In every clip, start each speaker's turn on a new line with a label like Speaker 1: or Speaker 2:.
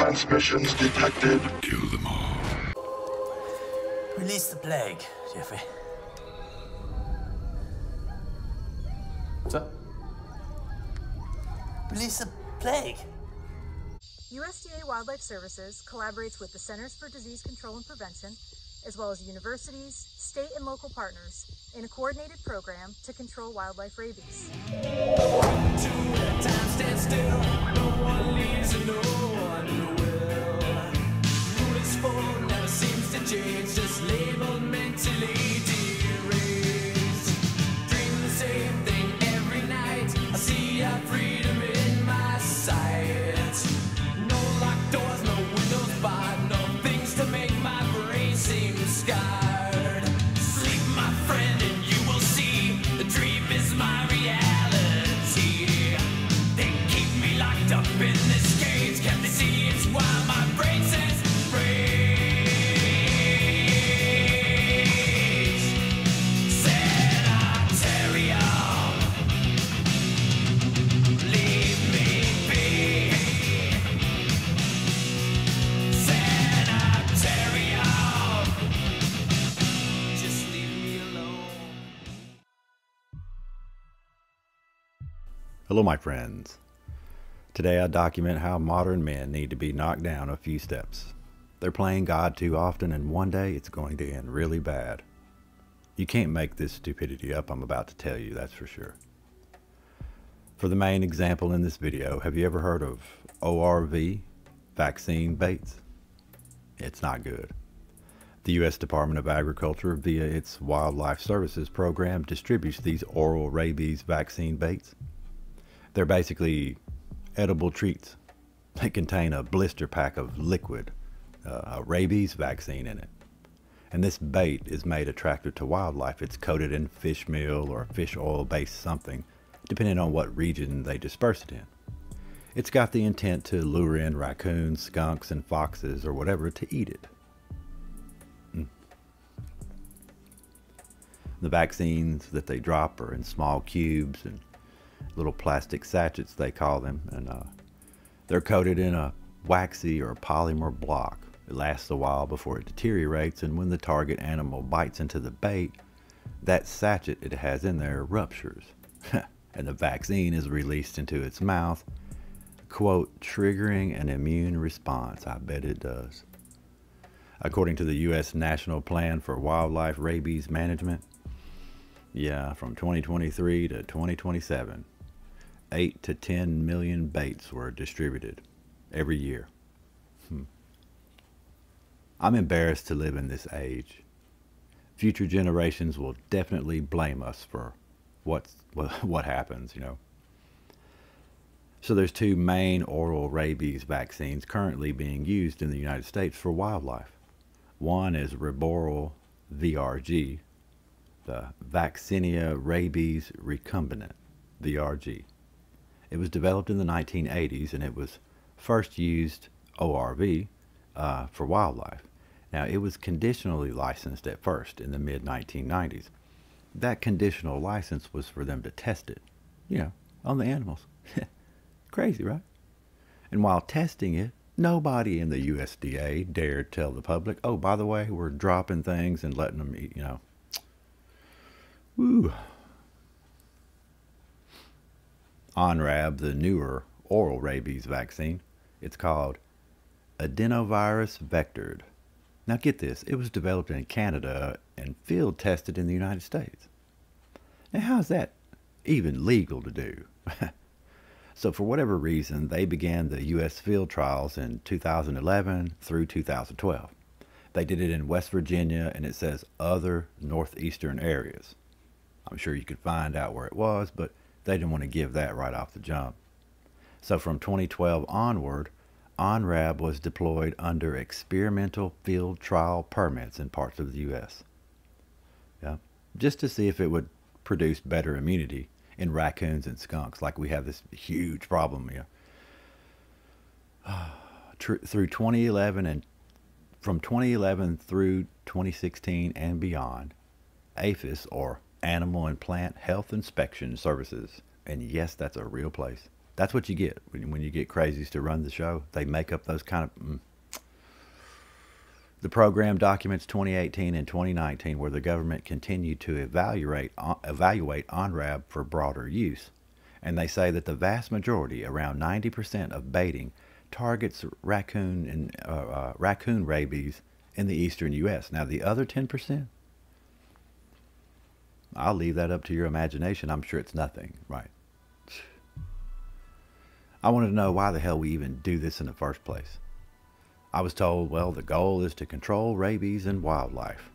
Speaker 1: transmissions detected.
Speaker 2: Kill them all.
Speaker 3: Release the plague, Jeffrey. What's up? Release the plague.
Speaker 4: USDA Wildlife Services collaborates with the Centers for Disease Control and Prevention, as well as universities, state and local partners, in a coordinated program to control wildlife rabies.
Speaker 5: Hello my friends. Today I document how modern men need to be knocked down a few steps. They're playing God too often, and one day it's going to end really bad. You can't make this stupidity up I'm about to tell you, that's for sure. For the main example in this video, have you ever heard of ORV vaccine baits? It's not good. The U.S. Department of Agriculture, via its Wildlife Services program, distributes these oral rabies vaccine baits. They're basically edible treats. They contain a blister pack of liquid, a rabies vaccine in it. And this bait is made attractive to wildlife. It's coated in fish meal or fish oil based something, depending on what region they disperse it in. It's got the intent to lure in raccoons, skunks, and foxes or whatever to eat it. The vaccines that they drop are in small cubes and little plastic sachets, they call them, and they're coated in a waxy or polymer block. It lasts a while before it deteriorates, and when the target animal bites into the bait, that sachet it has in there ruptures, and the vaccine is released into its mouth, quote, triggering an immune response. I bet it does. According to the U.S. National Plan for Wildlife Rabies Management, from 2023 to 2027, 8 to 10 million baits were distributed every year. I'm embarrassed to live in this age. Future generations will definitely blame us for what happens, you know. So there's two main oral rabies vaccines currently being used in the United States for wildlife. One is Oral VRG, the Vaccinia Rabies Recombinant, VRG. It was developed in the 1980s, and it was first used, ORV, for wildlife. Now, it was conditionally licensed at first in the mid-1990s. That conditional license was for them to test it, you know, on the animals. Crazy, right? And while testing it, nobody in the USDA dared tell the public, oh, by the way, we're dropping things and letting them eat, you know. Woo. ONRAB, the newer oral rabies vaccine, it's called adenovirus vectored. Now get this, it was developed in Canada and field tested in the United States. Now how's that even legal to do? So for whatever reason, they began the U.S. field trials in 2011 through 2012. They did it in West Virginia, and it says other northeastern areas. I'm sure you could find out where it was, but they didn't want to give that right off the jump. So from 2012 onward, ONRAB was deployed under experimental field trial permits in parts of the U.S. Just to see if it would produce better immunity in raccoons and skunks, like we have this huge problem here. Through 2011 and from 2011 through 2016 and beyond, APHIS, or Animal and Plant Health Inspection Services, and yes, that's a real place, That's what you get when you get crazies to run the show. They make up those kind of... The program documents 2018 and 2019 where the government continued to evaluate ONRAB for broader use. And they say that the vast majority, around 90% of baiting, targets raccoon rabies in the eastern U.S. Now the other 10%, I'll leave that up to your imagination. I'm sure it's nothing, right? I wanted to know why the hell we even do this in the first place. I was told, well, the goal is to control rabies in wildlife.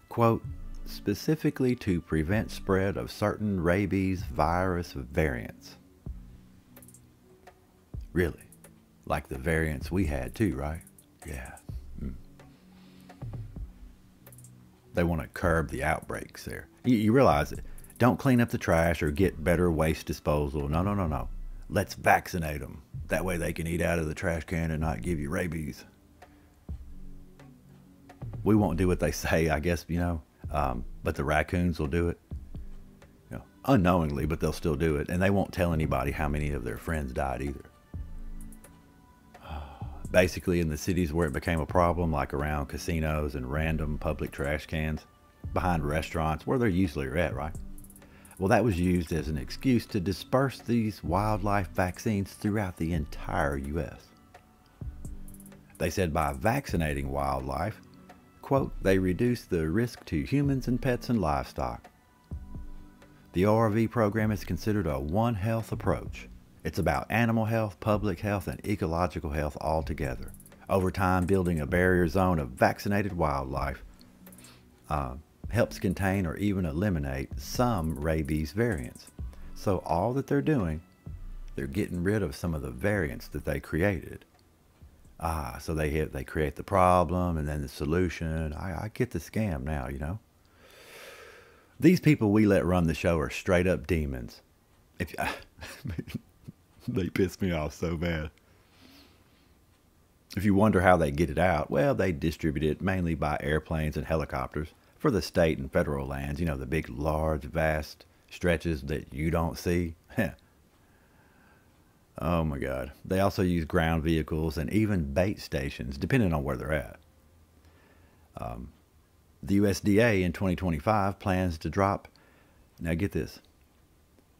Speaker 5: Quote, specifically to prevent spread of certain rabies virus variants. Really? Like the variants we had too, right? Yeah. They want to curb the outbreaks there. You realize it. Don't clean up the trash or get better waste disposal. No, no, no, no. Let's vaccinate them. That way they can eat out of the trash can and not give you rabies. We won't do what they say, I guess, but the raccoons will do it. Unknowingly, but they'll still do it. And they won't tell anybody how many of their friends died either. Basically, in the cities where it became a problem, like around casinos and random public trash cans, behind restaurants, where they're usually at, right? Well, that was used as an excuse to disperse these wildlife vaccines throughout the entire U.S. They said by vaccinating wildlife, quote, they reduce the risk to humans and pets and livestock. The ORV program is considered a One Health approach. It's about animal health, public health, and ecological health all together. Over time, building a barrier zone of vaccinated wildlife helps contain or even eliminate some rabies variants. So all that they're doing, they're getting rid of some of the variants that they created. So they create the problem and then the solution. I get the scam now, These people we let run the show are straight up demons. They piss me off so bad. If you wonder how they get it out, well, they distribute it mainly by airplanes and helicopters for the state and federal lands, the big, large, vast stretches that you don't see. Oh my God. They also use ground vehicles and even bait stations, depending on where they're at. The USDA in 2025 plans to drop, now get this,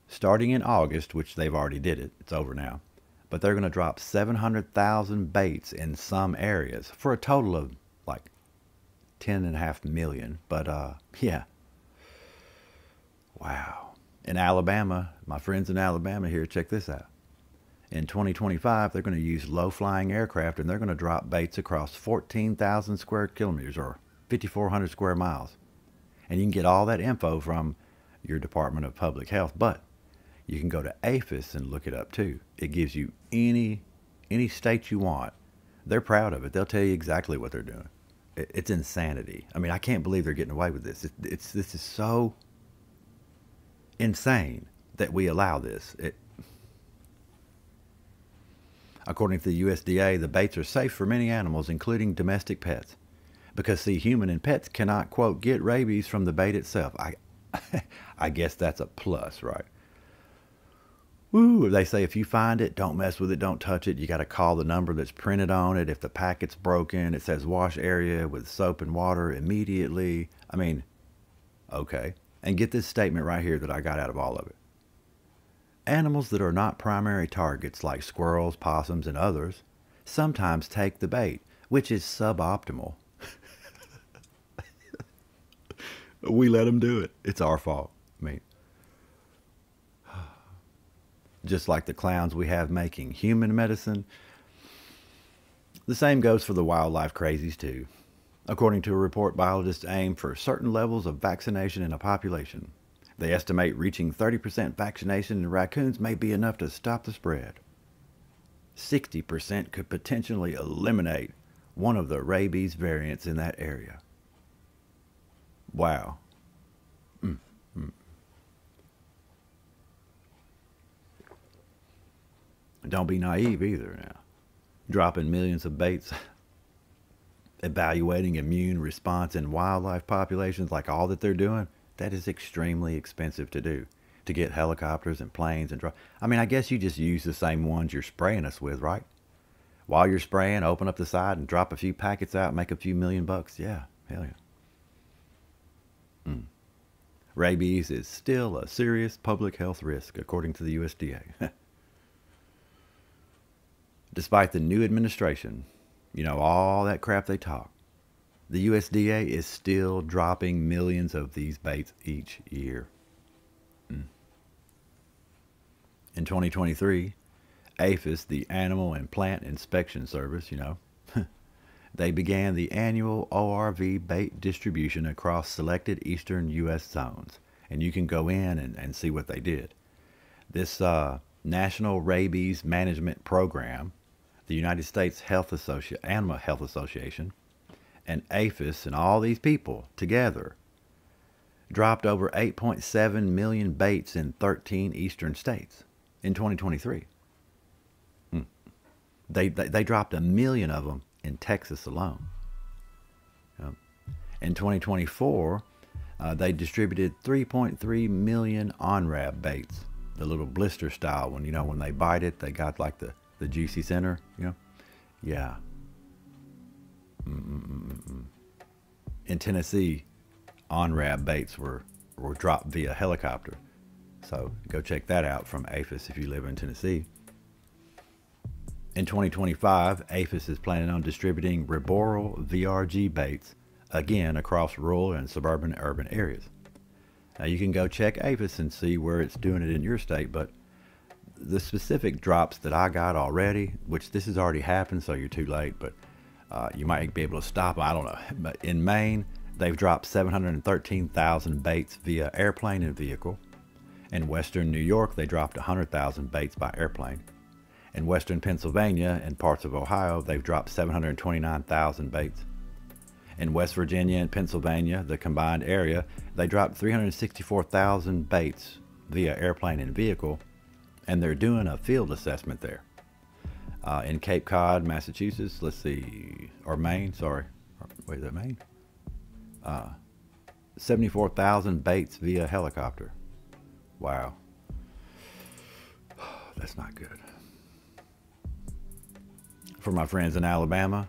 Speaker 5: starting in August, which they've already did it, it's over now, but they're going to drop 700,000 baits in some areas for a total of like 10.5 million. But yeah. Wow. In Alabama, my friends in Alabama here, check this out. In 2025, they're going to use low-flying aircraft and they're going to drop baits across 14,000 square kilometers or 5,400 square miles. And you can get all that info from your Department of Public Health, but you can go to APHIS and look it up too. It gives you any state you want. They're proud of it. They'll tell you exactly what they're doing. It's insanity. I mean, I can't believe they're getting away with this. This is so insane that we allow this. According to the USDA, the baits are safe for many animals, including domestic pets. Because, see, human and pets cannot, quote, get rabies from the bait itself. I guess that's a plus, right? Woo, they say if you find it, don't mess with it, don't touch it. You got to call the number that's printed on it. If the packet's broken, it says wash area with soap and water immediately. I mean, okay. And get this statement right here that I got out of all of it. Animals that are not primary targets like squirrels, possums, and others sometimes take the bait, which is suboptimal. We let them do it. It's our fault. I mean, just like the clowns we have making human medicine, the same goes for the wildlife crazies too. According to a report, biologists aim for certain levels of vaccination in a population. They estimate reaching 30% vaccination in raccoons may be enough to stop the spread. 60% could potentially eliminate one of the rabies variants in that area. Wow. Don't be naive either now. Dropping millions of baits, evaluating immune response in wildlife populations like all that they're doing, that is extremely expensive to do. to get helicopters and planes and I mean, I guess you just use the same ones you're spraying us with, right? While you're spraying, open up the side and drop a few packets out, make a few $1,000,000. Yeah, hell yeah. Rabies is still a serious public health risk, according to the USDA. Despite the new administration, you know, all that crap they talk, the USDA is still dropping millions of these baits each year. In 2023, APHIS, the Animal and Plant Inspection Service, you know, they began the annual ORV bait distribution across selected eastern U.S. zones. And you can go in and see what they did. This National Rabies Management Program, the United States Animal Health Association, and APHIS and all these people together dropped over 8.7 million baits in 13 eastern states in 2023. They dropped 1 million of them in Texas alone. In 2024, they distributed 3.3 million ONRAB baits, the little blister style one. You know, when they bite it, they got like the juicy center, you know? Yeah. In Tennessee, ONRAB baits were dropped via helicopter. So go check that out from APHIS if you live in Tennessee. In 2025, APHIS is planning on distributing Riboral VRG baits again across rural and suburban urban areas. Now you can go check APHIS and see where it's doing it in your state, but the specific drops that I got already, which this has already happened, so you're too late, but you might be able to stop them, I don't know. But in Maine, they've dropped 713,000 baits via airplane and vehicle. In western New York, they dropped 100,000 baits by airplane. In western Pennsylvania and parts of Ohio, they've dropped 729,000 baits. In West Virginia and Pennsylvania, the combined area, they dropped 364,000 baits via airplane and vehicle, and they're doing a field assessment there. In Cape Cod, Massachusetts, let's see, or Maine, sorry. Wait, is that Maine? 74,000 baits via helicopter. Wow. That's not good. For my friends in Alabama,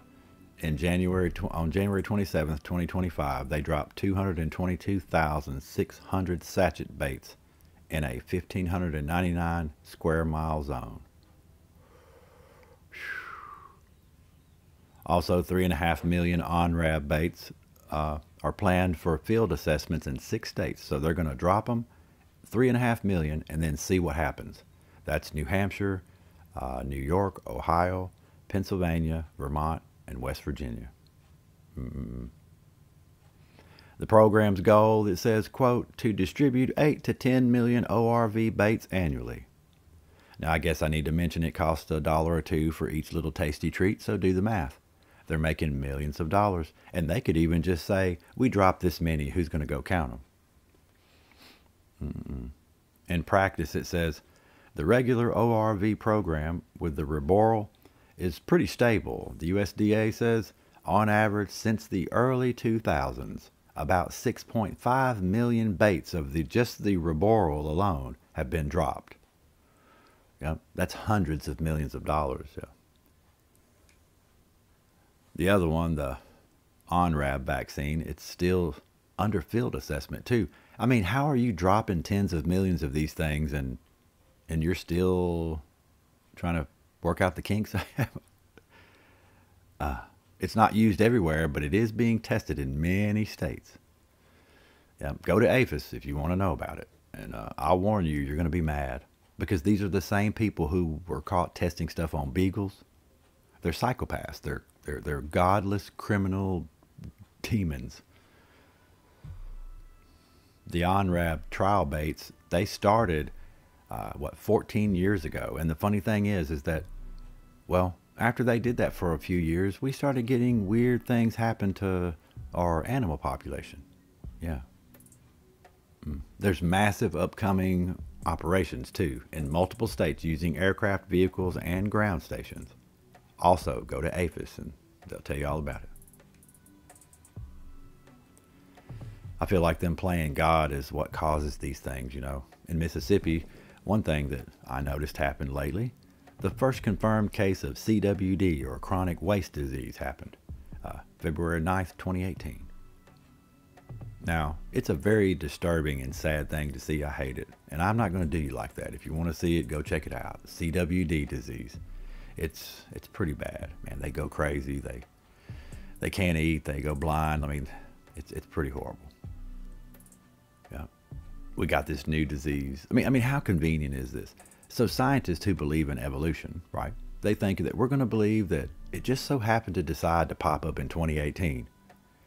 Speaker 5: on January 27th, 2025, they dropped 222,600 sachet baits in a 1,599 square mile zone. Also, 3.5 million ONRAB baits are planned for field assessments in 6 states. So they're going to drop them, 3.5 million, and then see what happens. That's New Hampshire, New York, Ohio, Pennsylvania, Vermont, and West Virginia. The program's goal, it says, quote, to distribute 8 to 10 million ORV baits annually. Now, I guess I need to mention it costs $1 or $2 for each little tasty treat, so do the math. They're making millions of dollars, and they could even just say, we dropped this many, who's going to go count them? In practice, it says, the regular ORV program with the Riboral is pretty stable. The USDA says, on average, since the early 2000s, about 6.5 million baits of just the Riboral alone have been dropped. Yeah, that's hundreds of millions of dollars. Yeah. The other one, the ONRAB vaccine, it's still under field assessment too. I mean, how are you dropping tens of millions of these things and you're still trying to work out the kinks? It's not used everywhere, but it is being tested in many states. Yeah, go to APHIS if you want to know about it. And I'll warn you, you're going to be mad. Because these are the same people who were caught testing stuff on beagles. They're psychopaths. They're godless, criminal demons. The ONRAB trial baits, they started, 14 years ago. And the funny thing is that, well, after they did that for a few years, we started getting weird things happen to our animal population. Yeah. There's massive upcoming operations too in multiple states using aircraft, vehicles, and ground stations. Also, go to APHIS and they'll tell you all about it. I feel like them playing God is what causes these things, you know. In Mississippi, one thing that I noticed happened lately, the first confirmed case of CWD, or chronic waste disease, happened February 9th, 2018. Now, it's a very disturbing and sad thing to see. I hate it. And I'm not going to do you like that. If you want to see it, go check it out. CWD disease. It's pretty bad, man. They go crazy. They can't eat. They go blind. I mean, it's pretty horrible. Yeah. We got this new disease. I mean, how convenient is this? So scientists who believe in evolution, right? They think that we're going to believe that it just so happened to decide to pop up in 2018,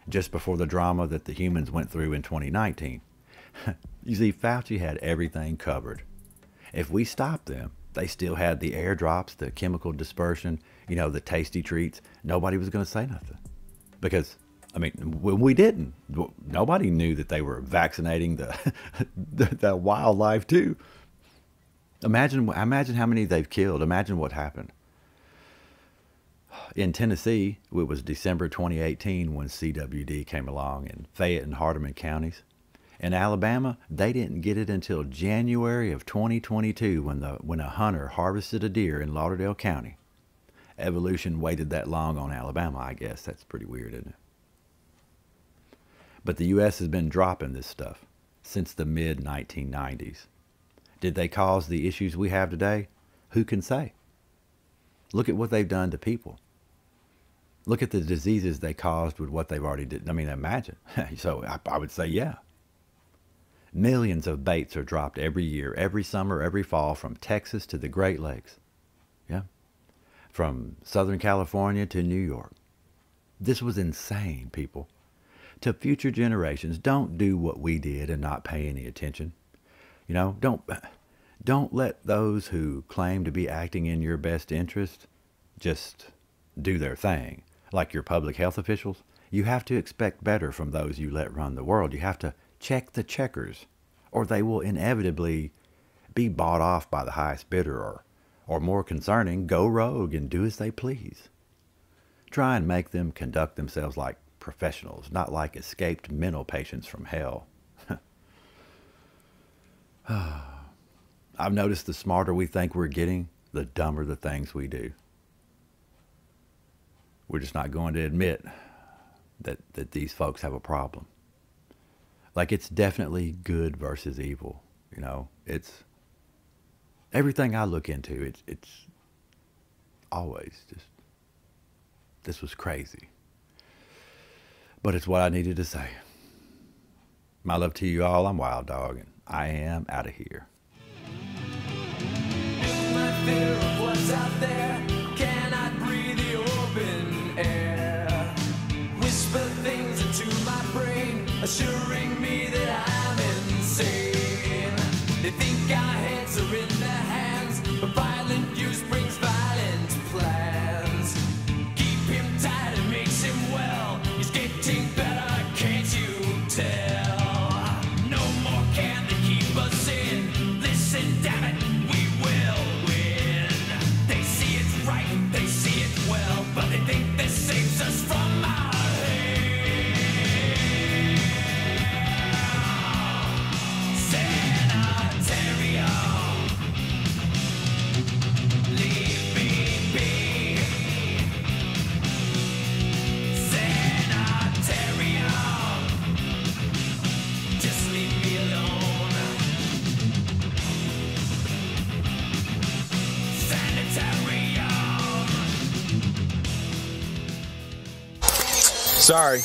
Speaker 5: just before the drama that the humans went through in 2019. You see, Fauci had everything covered. If we stopped them, they still had the airdrops, the chemical dispersion, you know, the tasty treats. Nobody was going to say nothing. Because, I mean, when we didn't, nobody knew that they were vaccinating the wildlife too. Imagine how many they've killed. Imagine what happened. In Tennessee, it was December 2018 when CWD came along in Fayette and Hardeman counties. In Alabama, they didn't get it until January of 2022 when a hunter harvested a deer in Lauderdale County. Evolution waited that long on Alabama, I guess. That's pretty weird, isn't it? But the U.S. has been dropping this stuff since the mid-1990s. Did they cause the issues we have today? Who can say? Look at what they've done to people. Look at the diseases they caused with what they've already did. I mean, imagine. So I would say, yeah. Millions of baits are dropped every year, every summer, every fall, from Texas to the Great Lakes. Yeah. From Southern California to New York. This was insane, people. To future generations, don't do what we did and not pay any attention. You know, don't let those who claim to be acting in your best interest just do their thing. Like your public health officials, you have to expect better from those you let run the world. You have to check the checkers, or they will inevitably be bought off by the highest bidder, or more concerning, go rogue and do as they please. Try and make them conduct themselves like professionals, not like escaped mental patients from hell. I've noticed the smarter we think we're getting, the dumber the things we do. We're just not going to admit that these folks have a problem. Like, it's definitely good versus evil. You know, it's everything I look into. It's always just, this was crazy. But it's what I needed to say. My love to you all. I'm Wild Dog, and I am out of here.
Speaker 1: My fear of what's out there, cannot breathe the open air. Whisper things into my brain, assuring me that I'm insane. They think our heads are in their hands, but violent use brings violent plans. Keep him tight, it makes him well. He's getting better, can't you tell? No more can they keep us in. Listen, damn it, we will win. They see it's right, they see it well, but they think this saves us from our
Speaker 2: Sorry,